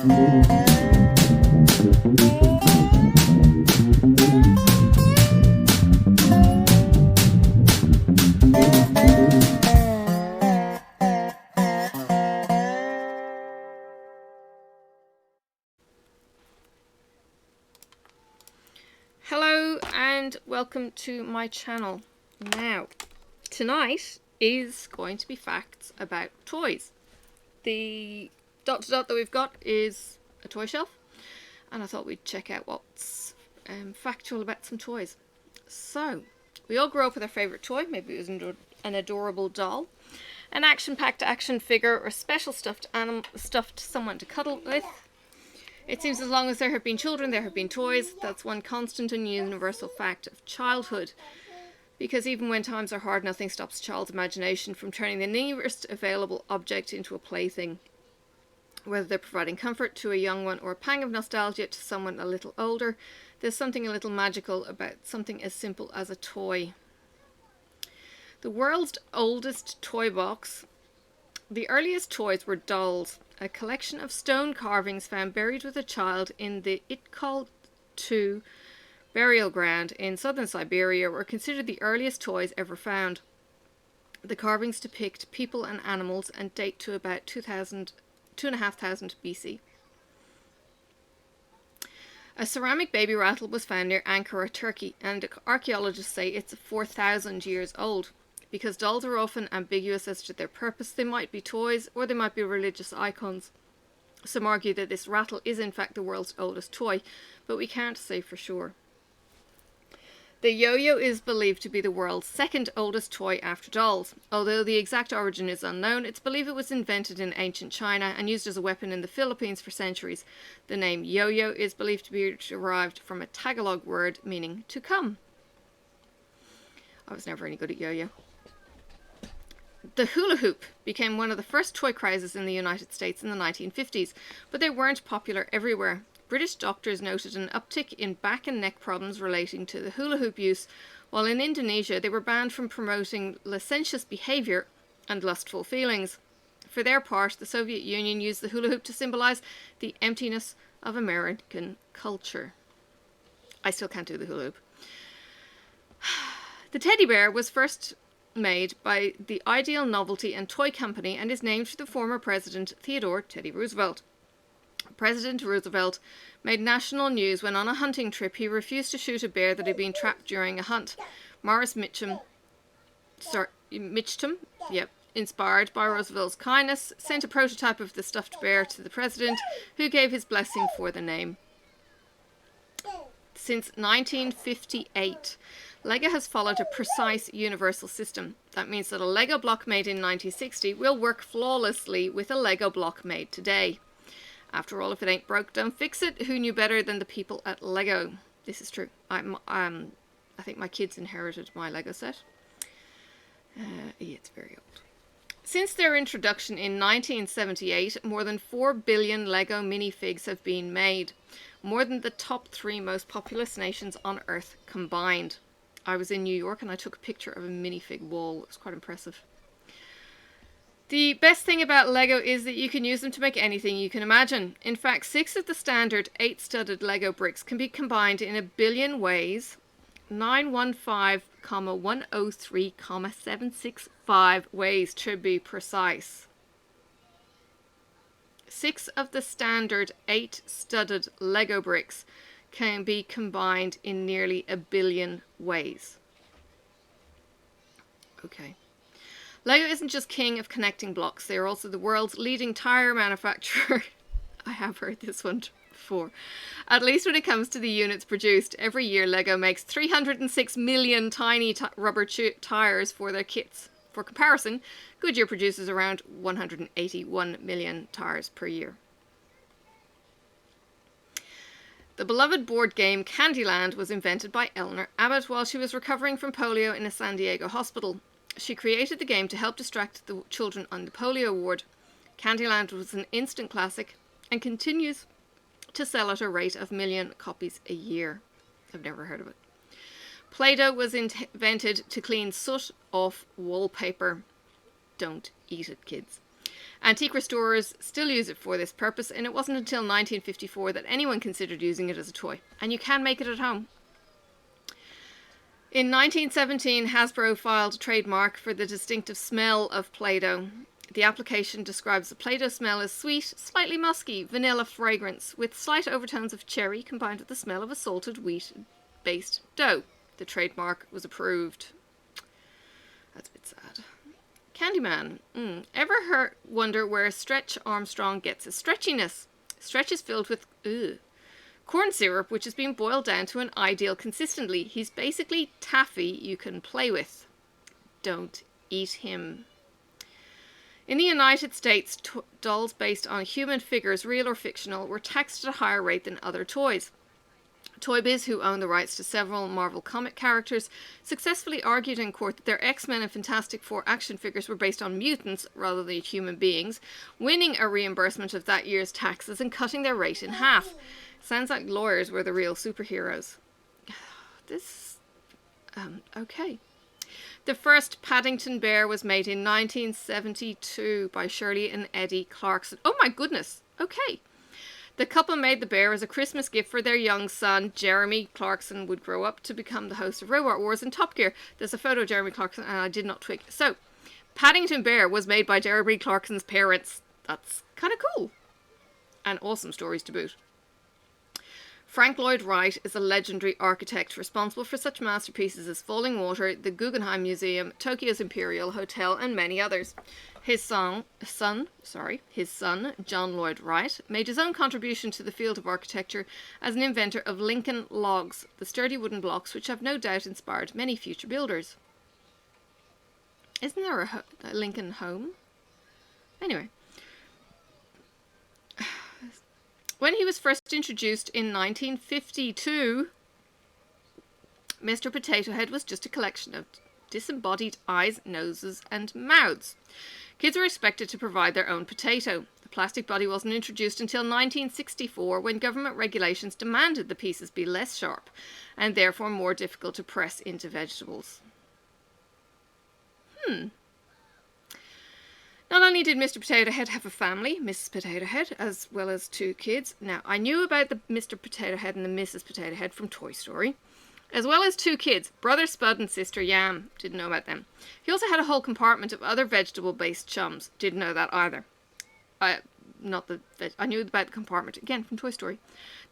Hello and welcome to my channel. Now, tonight is going to be facts about toys. The dot to dot that we've got is a toy shelf, and I thought we'd check out what's factual about some toys. So, we all grew up with our favourite toy. Maybe it was an adorable doll, an action-packed action figure, or a special stuffed someone to cuddle with. It seems as long as there have been children, there have been toys. That's one constant and universal fact of childhood. Because even when times are hard, nothing stops a child's imagination from turning the nearest available object into a plaything. Whether they're providing comfort to a young one or a pang of nostalgia to someone a little older, there's something a little magical about something as simple as a toy. The world's oldest toy box. The earliest toys were dolls, a collection of stone carvings found buried with a child in the Itkal-2 burial ground in southern Siberia were considered the earliest toys ever found. The carvings depict people and animals and date to about 2,500 BC. A ceramic baby rattle was found near Ankara, Turkey, and archaeologists say it's 4,000 years old. Because dolls are often ambiguous as to their purpose, they might be toys or they might be religious icons. Some argue that this rattle is in fact the world's oldest toy, but we can't say for sure. The yo-yo is believed to be the world's second oldest toy after dolls. Although the exact origin is unknown, it's believed it was invented in ancient China and used as a weapon in the Philippines for centuries. The name yo-yo is believed to be derived from a Tagalog word meaning to come. I was never any good at yo-yo. The hula hoop became one of the first toy crazes in the United States in the 1950s, but they weren't popular everywhere. British doctors noted an uptick in back and neck problems relating to the hula hoop use, while in Indonesia they were banned from promoting licentious behaviour and lustful feelings. For their part, the Soviet Union used the hula hoop to symbolise the emptiness of American culture. I still can't do the hula hoop. The teddy bear was first made by the Ideal Novelty and Toy Company and is named for the former President Theodore Teddy Roosevelt. President Roosevelt made national news when on a hunting trip he refused to shoot a bear that had been trapped during a hunt. Morris Mitchum, inspired by Roosevelt's kindness, sent a prototype of the stuffed bear to the president, who gave his blessing for the name. Since 1958, LEGO has followed a precise universal system. That means that a LEGO block made in 1960 will work flawlessly with a LEGO block made today. After all, if it ain't broke, don't fix it. Who knew better than the people at LEGO? This is true. I think my kids inherited my LEGO set. It's very old. Since their introduction in 1978, more than 4 billion LEGO minifigs have been made. More than the top 3 most populous nations on Earth combined. I was in New York and I took a picture of a minifig wall. It was quite impressive. The best thing about LEGO is that you can use them to make anything you can imagine. In fact, 6 of the standard 8-studded LEGO bricks can be combined in a billion ways. 915,103,765 ways to be precise. 6 of the standard 8-studded LEGO bricks can be combined in nearly a billion ways. Okay. LEGO isn't just king of connecting blocks, they are also the world's leading tyre manufacturer. I have heard this one before. At least when it comes to the units produced, every year LEGO makes 306 million tiny rubber tyres for their kits. For comparison, Goodyear produces around 181 million tyres per year. The beloved board game Candyland was invented by Eleanor Abbott while she was recovering from polio in a San Diego hospital. She created the game to help distract the children on the polio ward. Candyland was an instant classic and continues to sell at a rate of 1 million copies a year. I've never heard of it. Play-Doh was invented to clean soot off wallpaper. Don't eat it, kids. Antique restorers still use it for this purpose, and it wasn't until 1954 that anyone considered using it as a toy. And you can make it at home. In 1917, Hasbro filed a trademark for the distinctive smell of Play-Doh. The application describes the Play-Doh smell as sweet, slightly musky, vanilla fragrance, with slight overtones of cherry combined with the smell of a salted wheat-based dough. The trademark was approved. That's a bit sad. Candyman. Ever wonder where Stretch Armstrong gets his stretchiness? Stretch is filled with corn syrup, which has been boiled down to an ideal consistency. He's basically taffy you can play with. Don't eat him. In the United States, dolls based on human figures, real or fictional, were taxed at a higher rate than other toys. Toy Biz, who own the rights to several Marvel comic characters, successfully argued in court that their X-Men and Fantastic Four action figures were based on mutants rather than human beings, winning a reimbursement of that year's taxes and cutting their rate in half. Sounds like lawyers were the real superheroes. Okay. The first Paddington Bear was made in 1972 by Shirley and Eddie Clarkson. Oh my goodness. Okay. The couple made the bear as a Christmas gift for their young son. Jeremy Clarkson would grow up to become the host of Robot Wars and Top Gear. There's a photo of Jeremy Clarkson and I did not twig. So, Paddington Bear was made by Jeremy Clarkson's parents. That's kind of cool. And awesome stories to boot. Frank Lloyd Wright is a legendary architect responsible for such masterpieces as Falling Water, the Guggenheim Museum, Tokyo's Imperial Hotel, and many others. His son, John Lloyd Wright, made his own contribution to the field of architecture as an inventor of Lincoln logs, the sturdy wooden blocks which have no doubt inspired many future builders. Isn't there a Lincoln home? Anyway. When he was first introduced in 1952, Mr. Potato Head was just a collection of disembodied eyes, noses, and mouths. Kids were expected to provide their own potato. The plastic body wasn't introduced until 1964, when government regulations demanded the pieces be less sharp and therefore more difficult to press into vegetables. Not only did Mr. Potato Head have a family, Mrs. Potato Head, as well as 2 kids. Now, I knew about the Mr. Potato Head and the Mrs. Potato Head from Toy Story. As well as 2 kids, Brother Spud and Sister Yam. Didn't know about them. He also had a whole compartment of other vegetable-based chums. Didn't know that either. I knew about the compartment, again, from Toy Story.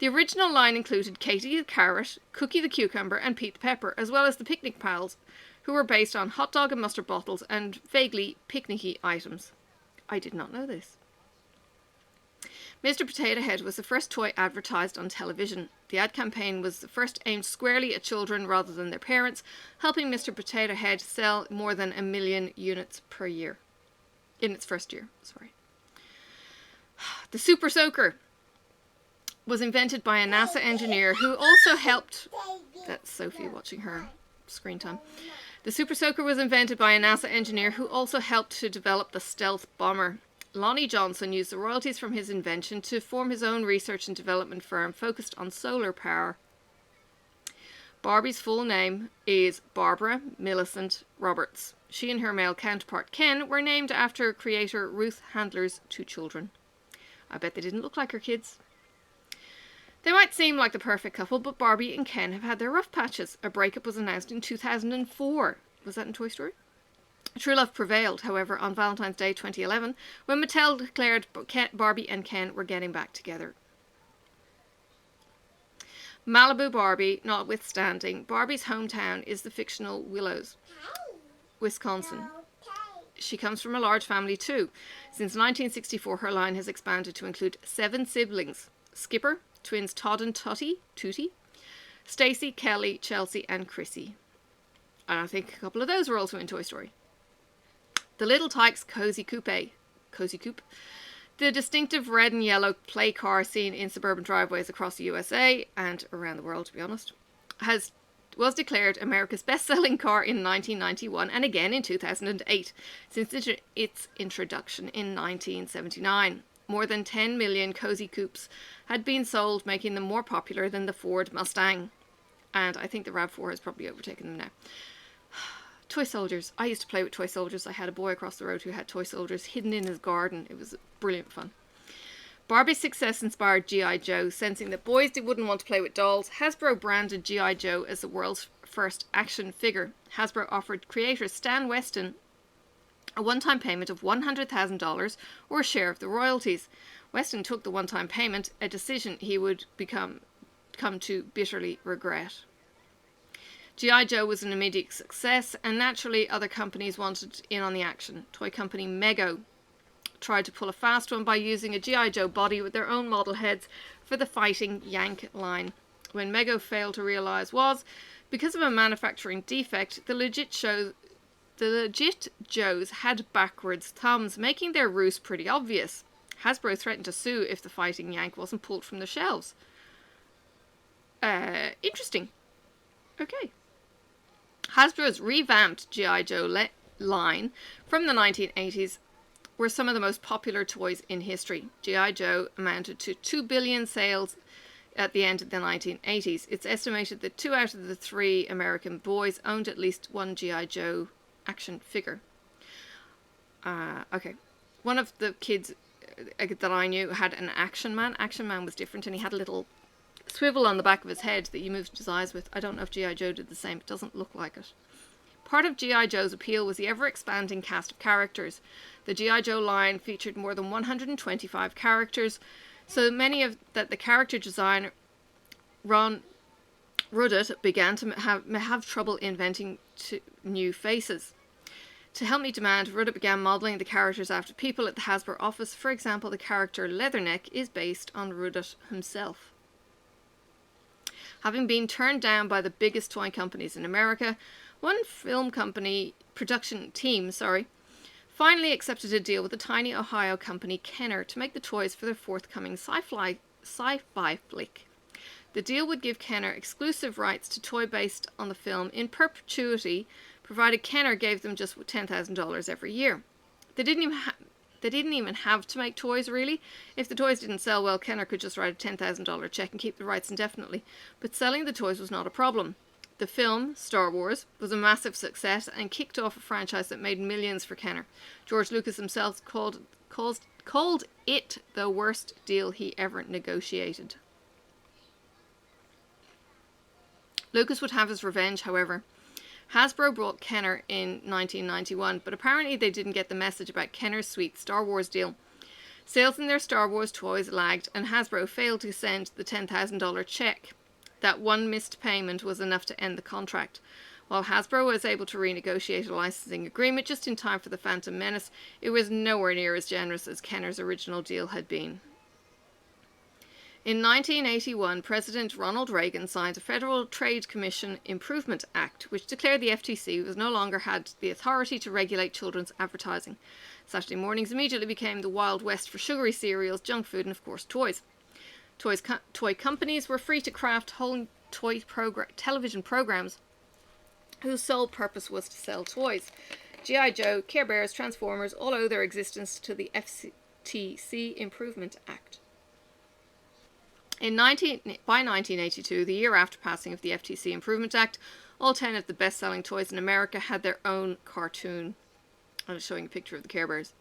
The original line included Katie the Carrot, Cookie the Cucumber, and Pete the Pepper, as well as the Picnic Pals, who were based on hot dog and mustard bottles and vaguely picnicky items. I did not know this. Mr. Potato Head was the first toy advertised on television. The ad campaign was the first aimed squarely at children rather than their parents, helping Mr. Potato Head sell more than 1 million units per year. In its first year, sorry. The Super Soaker was invented by a NASA engineer who also helped... That's Sophie watching her screen time. The Super Soaker was invented by a NASA engineer who also helped to develop the stealth bomber. Lonnie Johnson used the royalties from his invention to form his own research and development firm focused on solar power. Barbie's full name is Barbara Millicent Roberts. She and her male counterpart Ken were named after creator Ruth Handler's 2 children. I bet they didn't look like her kids. They might seem like the perfect couple, but Barbie and Ken have had their rough patches. A breakup was announced in 2004. Was that in Toy Story? True love prevailed, however, on Valentine's Day 2011, when Mattel declared Barbie and Ken were getting back together. Malibu Barbie notwithstanding, Barbie's hometown is the fictional Willows, Wisconsin. She comes from a large family too. Since 1964, her line has expanded to include 7 siblings. Skipper, twins Todd and Tootie, Stacy, Kelly, Chelsea, and Chrissy. And I think a couple of those were also in Toy Story. The Little Tykes Cozy Coupe, the distinctive red and yellow play car seen in suburban driveways across the USA and around the world, to be honest, was declared America's best-selling car in 1991 and again in 2008, since its introduction in 1979. More than 10 million cozy coupes had been sold, making them more popular than the Ford Mustang. And I think the RAV4 has probably overtaken them now. Toy soldiers. I used to play with toy soldiers. I had a boy across the road who had toy soldiers hidden in his garden. It was brilliant fun. Barbie's success inspired G.I. Joe. Sensing that boys wouldn't want to play with dolls, Hasbro branded G.I. Joe as the world's first action figure. Hasbro offered creator Stan Weston a one-time payment of $100,000 or a share of the royalties. Weston took the one-time payment, a decision he would come to bitterly regret. G.I. Joe was an immediate success, and naturally other companies wanted in on the action. Toy company Mego tried to pull a fast one by using a G.I. Joe body with their own model heads for the Fighting Yank line. When Mego failed to realise was, because of a manufacturing defect, the legit Joes had backwards thumbs, making their ruse pretty obvious. Hasbro threatened to sue if the Fighting Yank wasn't pulled from the shelves. Interesting. Okay. Hasbro's revamped G.I. Joe line from the 1980s were some of the most popular toys in history. G.I. Joe amounted to 2 billion sales at the end of the 1980s. It's estimated that 2 out of the 3 American boys owned at least one G.I. Joe action figure. Okay. One of the kids that I knew had an Action Man. Action Man was different, and he had a little swivel on the back of his head that you moved his eyes with. I don't know if G.I. Joe did the same. It doesn't look like it. Part of G.I. Joe's appeal was the ever-expanding cast of characters. The G.I. Joe line featured more than 125 characters, so many of that the character designer Ron Ruddit began to have trouble inventing new faces. To help meet demand, Ruddit began modelling the characters after people at the Hasbro office. For example, the character Leatherneck is based on Ruddit himself. Having been turned down by the biggest toy companies in America, one film company production team, finally accepted a deal with the tiny Ohio company Kenner to make the toys for their forthcoming sci-fi flick. The deal would give Kenner exclusive rights to toy based on the film in perpetuity, provided Kenner gave them just $10,000 every year. They didn't even have to make toys, really. If the toys didn't sell well, Kenner could just write a $10,000 check and keep the rights indefinitely. But selling the toys was not a problem. The film, Star Wars, was a massive success and kicked off a franchise that made millions for Kenner. George Lucas himself called it the worst deal he ever negotiated. Lucas would have his revenge, however. Hasbro brought Kenner in 1991, but apparently they didn't get the message about Kenner's sweet Star Wars deal. Sales in their Star Wars toys lagged, and Hasbro failed to send the $10,000 check. That one missed payment was enough to end the contract. While Hasbro was able to renegotiate a licensing agreement just in time for The Phantom Menace, it was nowhere near as generous as Kenner's original deal had been. In 1981, President Ronald Reagan signed a Federal Trade Commission Improvement Act, which declared the FTC no longer had the authority to regulate children's advertising. Saturday mornings immediately became the Wild West for sugary cereals, junk food, and of course toys. Toy companies were free to craft whole toy television programs whose sole purpose was to sell toys. G.I. Joe, Care Bears, Transformers all owe their existence to the FTC Improvement Act. By 1982, the year after passing of the FTC Improvement Act, all 10 of the best-selling toys in America had their own cartoon. I'm showing a picture of the Care Bears.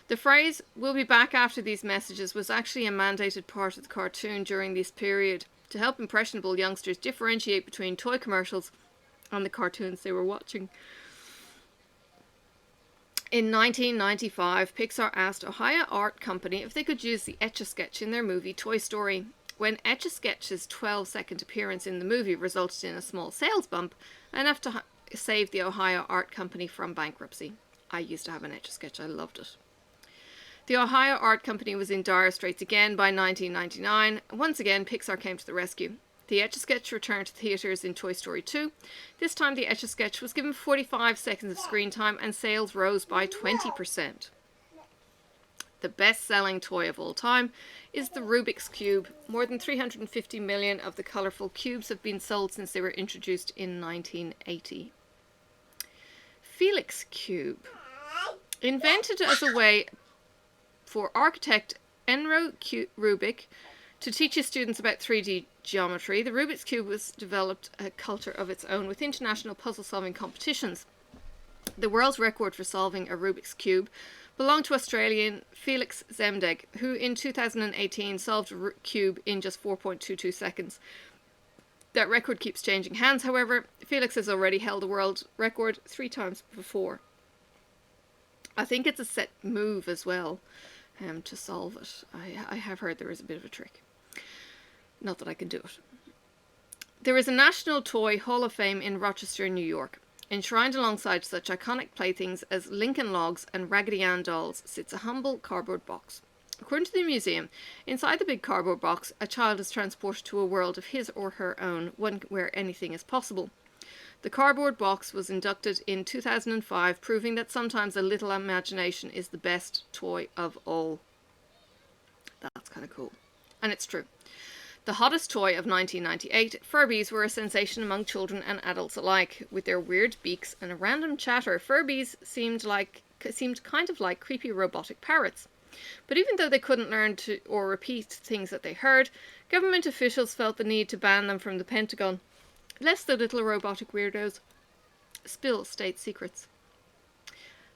The phrase, "we'll be back after these messages," was actually a mandated part of the cartoon during this period to help impressionable youngsters differentiate between toy commercials and the cartoons they were watching. In 1995, Pixar asked Ohio Art Company if they could use the Etch-a-Sketch in their movie Toy Story. When Etch-a-Sketch's 12-second appearance in the movie resulted in a small sales bump, enough to save the Ohio Art Company from bankruptcy. I used to have an Etch-a-Sketch. I loved it. The Ohio Art Company was in dire straits again by 1999. Once again, Pixar came to the rescue. The Etch-a-Sketch returned to theaters in Toy Story 2. This time the Etch-a-Sketch was given 45 seconds of screen time and sales rose by 20%. The best-selling toy of all time is the Rubik's Cube. More than 350 million of the colourful cubes have been sold since they were introduced in 1980. Felix Cube. Invented as a way for architect Enro Rubik to teach his students about 3D geometry, the Rubik's Cube was developed a culture of its own with international puzzle-solving competitions. The world's record for solving a Rubik's Cube belonged to Australian Felix Zemdeg, who in 2018 solved a cube in just 4.22 seconds. That record keeps changing hands, however. Felix has already held the world record 3 times before. I think it's a set move as well to solve it. I have heard there is a bit of a trick. Not that I can do it. There is a National Toy Hall of Fame in Rochester, New York. Enshrined alongside such iconic playthings as Lincoln Logs and Raggedy Ann dolls sits a humble cardboard box. According to the museum, inside the big cardboard box, a child is transported to a world of his or her own, one where anything is possible. The cardboard box was inducted in 2005, proving that sometimes a little imagination is the best toy of all. That's kind of cool. And it's true. The hottest toy of 1998, Furbies were a sensation among children and adults alike. With their weird beaks and a random chatter, Furbies seemed kind of like creepy robotic parrots. But even though they couldn't learn to or repeat things that they heard, government officials felt the need to ban them from the Pentagon, lest the little robotic weirdos spill state secrets.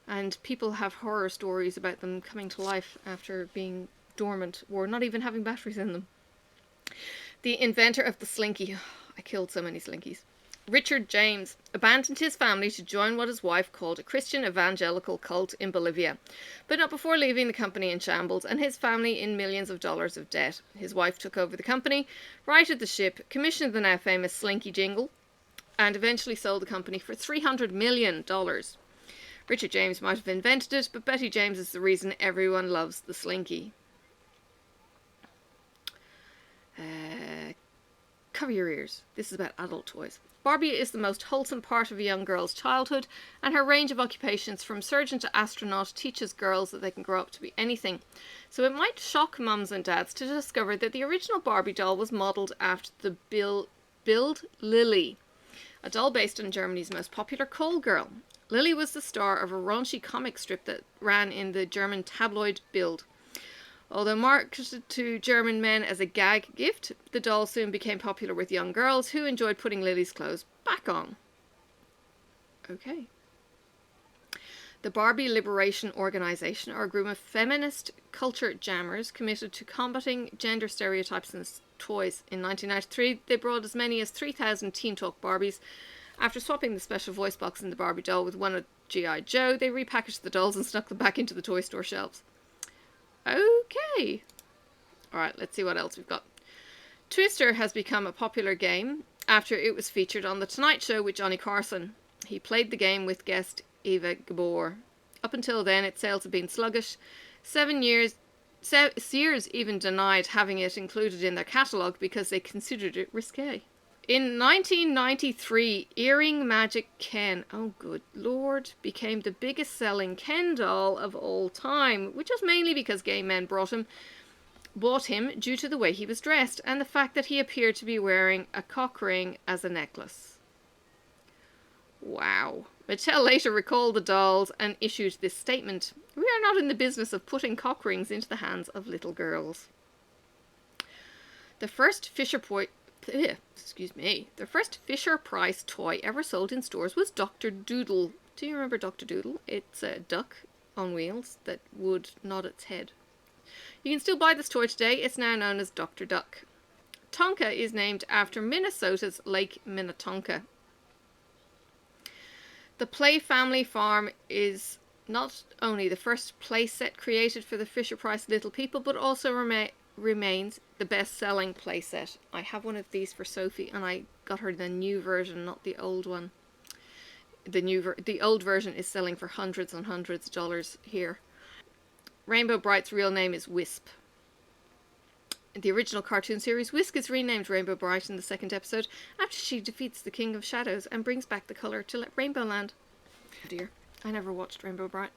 And people have horror stories about them coming to life after being dormant or not even having batteries in them. The inventor of the Slinky. I killed so many Slinkies. Richard James abandoned his family to join what his wife called a Christian evangelical cult in Bolivia, but not before leaving the company in shambles and his family in millions of dollars of debt. His wife took over the company, righted the ship, commissioned the now famous Slinky jingle, and eventually sold the company for $300 million. Richard James might have invented it, but Betty James is the reason everyone loves the Slinky. Cover your ears. This is about adult toys. Barbie is the most wholesome part of a young girl's childhood, and her range of occupations from surgeon to astronaut teaches girls that they can grow up to be anything. So it might shock mums and dads to discover that the original Barbie doll was modelled after the Bild Lily, a doll based on Germany's most popular coal girl. Lily was the star of a raunchy comic strip that ran in the German tabloid Bild. Although marketed to German men as a gag gift, the doll soon became popular with young girls who enjoyed putting Lily's clothes back on. Okay. The Barbie Liberation Organization are a group of feminist culture jammers committed to combating gender stereotypes in toys. In 1993, they brought as many as 3,000 Teen Talk Barbies. After swapping the special voice box in the Barbie doll with one of G.I. Joe, they repackaged the dolls and snuck them back into the toy store shelves. Okay. Alright, let's see what else we've got. Twister has become a popular game after it was featured on The Tonight Show with Johnny Carson. He played the game with guest Eva Gabor. Up until then, its sales have been sluggish. Sears even denied having it included in their catalogue because they considered it risque. In 1993, Earring Magic Ken, oh good lord, became the biggest selling Ken doll of all time, which was mainly because gay men bought him due to the way he was dressed and the fact that he appeared to be wearing a cock ring as a necklace. Wow. Mattel later recalled the dolls and issued this statement: "We are not in the business of putting cock rings into the hands of little girls." The first the first Fisher-Price toy ever sold in stores was Dr. Doodle. Do you remember Dr. Doodle? It's a duck on wheels that would nod its head. You can still buy this toy today. It's now known as Dr. Duck. Tonka is named after Minnesota's Lake Minnetonka. The Play Family Farm is not only the first play set created for the Fisher-Price Little People, but also remains the best-selling playset. I have one of these for Sophie, and I got her the new version, not the old one. The old version is selling for hundreds and hundreds of dollars here. Rainbow Bright's real name is Wisp. In the original cartoon series, Whisk is renamed Rainbow Bright in the second episode after she defeats the King of Shadows and brings back the colour to Rainbow Land. Oh dear, I never watched Rainbow Bright.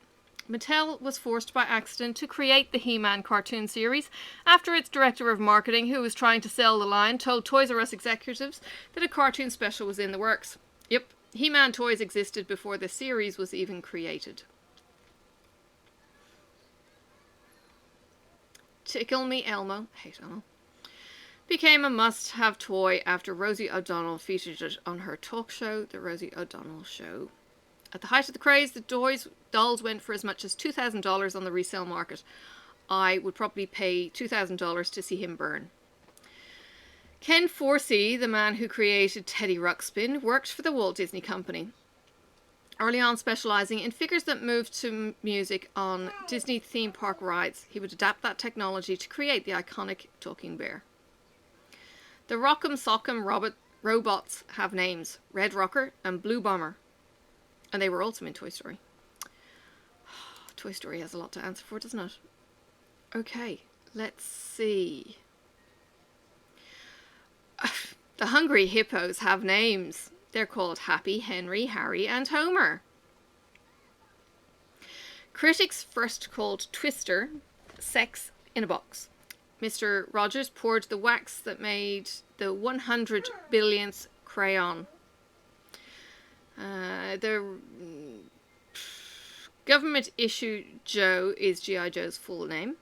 Mattel was forced by accident to create the He-Man cartoon series after its director of marketing, who was trying to sell the line, told Toys R Us executives that a cartoon special was in the works. Yep, He-Man toys existed before the series was even created. Tickle Me Elmo, hate Elmo, became a must-have toy after Rosie O'Donnell featured it on her talk show, The Rosie O'Donnell Show. At the height of the craze, the dolls went for as much as $2,000 on the resale market. I would probably pay $2,000 to see him burn. Ken Forsey, the man who created Teddy Ruxpin, worked for the Walt Disney Company, early on specialising in figures that moved to music on Disney theme park rides. He would adapt that technology to create the iconic talking bear. The Rock'em Sock'em robots have names: Red Rocker and Blue Bomber. And they were also in Toy Story. Toy Story has a lot to answer for, doesn't it? Okay, let's see. The hungry hippos have names. They're called Happy, Henry, Harry, and Homer. Critics first called Twister sex in a box. Mr. Rogers poured the wax that made the 100 billionth crayon. The government issue Joe is G.I. Joe's full name.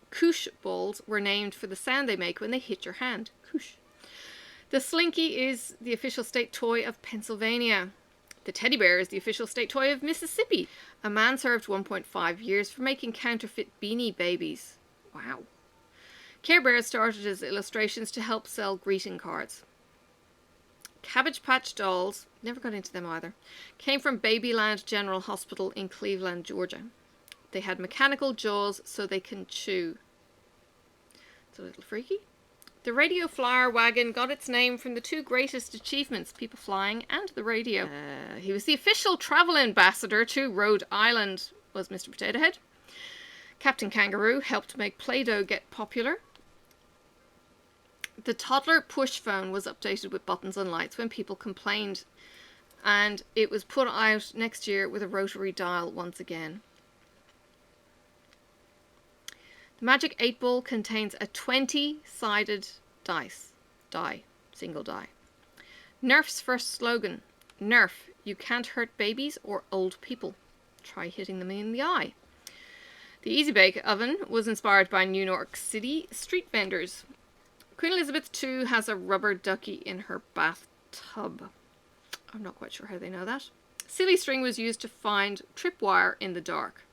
Koosh balls were named for the sound they make when they hit your hand. Koosh. The Slinky is the official state toy of Pennsylvania. The teddy bear is the official state toy of Mississippi. A man served 1.5 years for making counterfeit Beanie Babies. Wow. Care Bears started as illustrations to help sell greeting cards. Cabbage Patch dolls, never got into them either, came from Babyland General Hospital in Cleveland, Georgia. They had mechanical jaws so they can chew. It's a little freaky. The radio flyer Wagon got its name from the two greatest achievements, people flying and the radio. He was the official travel ambassador to Rhode Island, was Mr. Potato Head. Captain Kangaroo helped make Play-Doh get popular. The toddler push phone was updated with buttons and lights when people complained, and it was put out next year with a rotary dial once again. The Magic 8 Ball contains a 20-sided single die. Nerf's first slogan: Nerf, you can't hurt babies or old people. Try hitting them in the eye. The Easy Bake Oven was inspired by New York City street vendors. Queen Elizabeth II has a rubber ducky in her bathtub. I'm not quite sure how they know that. Silly string was used to find tripwire in the dark.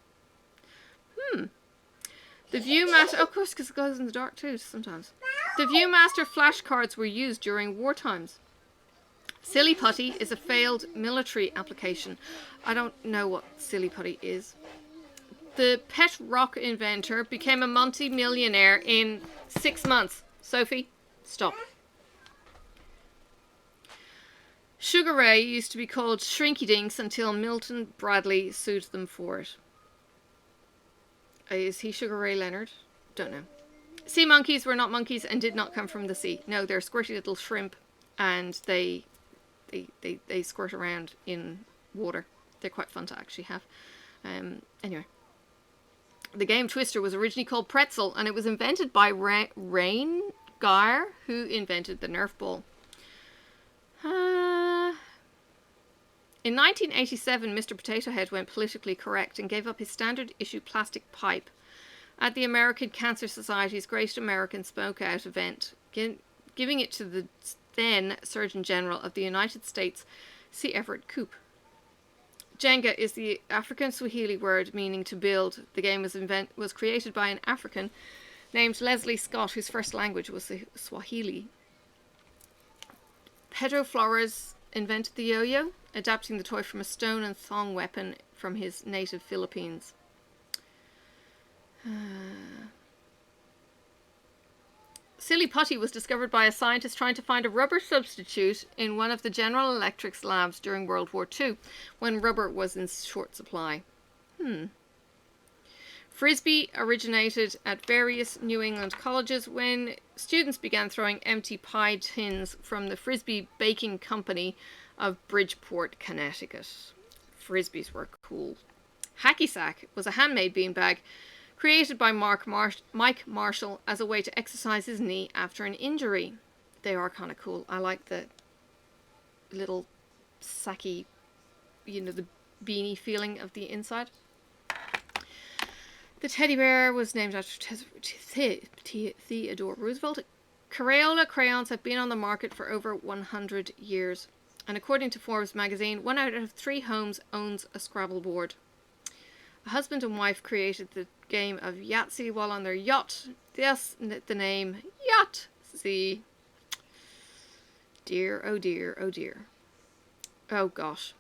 The Viewmaster... Oh, of course, because it goes in the dark too sometimes. The Viewmaster flashcards were used during war times. Silly Putty is a failed military application. I don't know what Silly Putty is. The pet rock inventor became a multi-millionaire in 6 months. Sophie, stop. Sugar Ray used to be called Shrinky Dinks until Milton Bradley sued them for it. Is he Sugar Ray Leonard? Don't know. Sea monkeys were not monkeys and did not come from the sea. No, they're squirty little shrimp, and they squirt around in water. They're quite fun to actually have. Anyway. The game Twister was originally called Pretzel, and it was invented by Rain Geyer, who invented the Nerf ball. In 1987, Mr. Potato Head went politically correct and gave up his standard issue plastic pipe at the American Cancer Society's Great American Smoke Out event, giving it to the then Surgeon General of the United States, C. Everett Koop. Jenga is the African Swahili word meaning to build. The game was created by an African named Leslie Scott, whose first language was Swahili. Pedro Flores invented the yo-yo, adapting the toy from a stone and thong weapon from his native Philippines. Silly Putty was discovered by a scientist trying to find a rubber substitute in one of the General Electric's labs during World War II, when rubber was in short supply. Frisbee originated at various New England colleges when students began throwing empty pie tins from the Frisbee Baking Company of Bridgeport, Connecticut. Frisbees were cool. Hacky Sack was a handmade beanbag created by Mike Marshall as a way to exercise his knee after an injury. They are kind of cool. I like the little sacky, the beanie feeling of the inside. The teddy bear was named after Theodore Roosevelt. Crayola crayons have been on the market for over 100 years. And according to Forbes magazine, 1 out of 3 homes owns a Scrabble board. A husband and wife created the game of Yahtzee while on their yacht. Yes, the name Yahtzee. Dear, oh dear, oh dear. Oh gosh.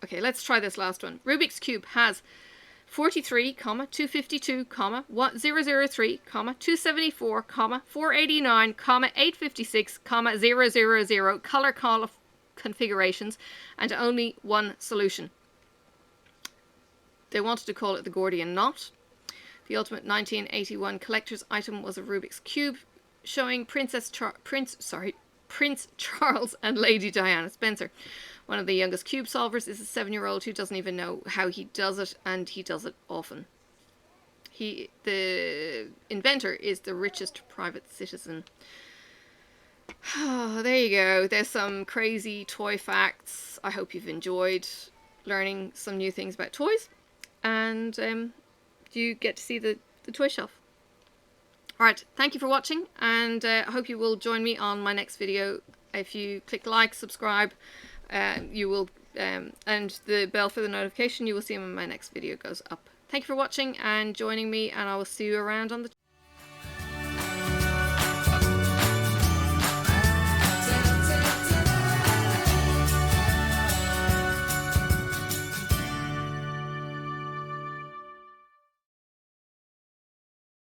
Okay, let's try this last one. Rubik's Cube has 43, 252, 003, 274, 489, 856, 000 color configurations and only one solution. They wanted to call it the Gordian Knot. The ultimate 1981 collector's item was a Rubik's Cube showing Prince Charles and Lady Diana Spencer. One of the youngest cube solvers is a 7-year-old who doesn't even know how he does it, and he does it often. The inventor is the richest private citizen. Oh, there you go. There's some crazy toy facts. I hope you've enjoyed learning some new things about toys. And you get to see the toy shelf. Alright, thank you for watching, and I hope you will join me on my next video. If you click like, subscribe, you will, and the bell for the notification, you will see when my next video goes up. Thank you for watching and joining me, and I will see you around on the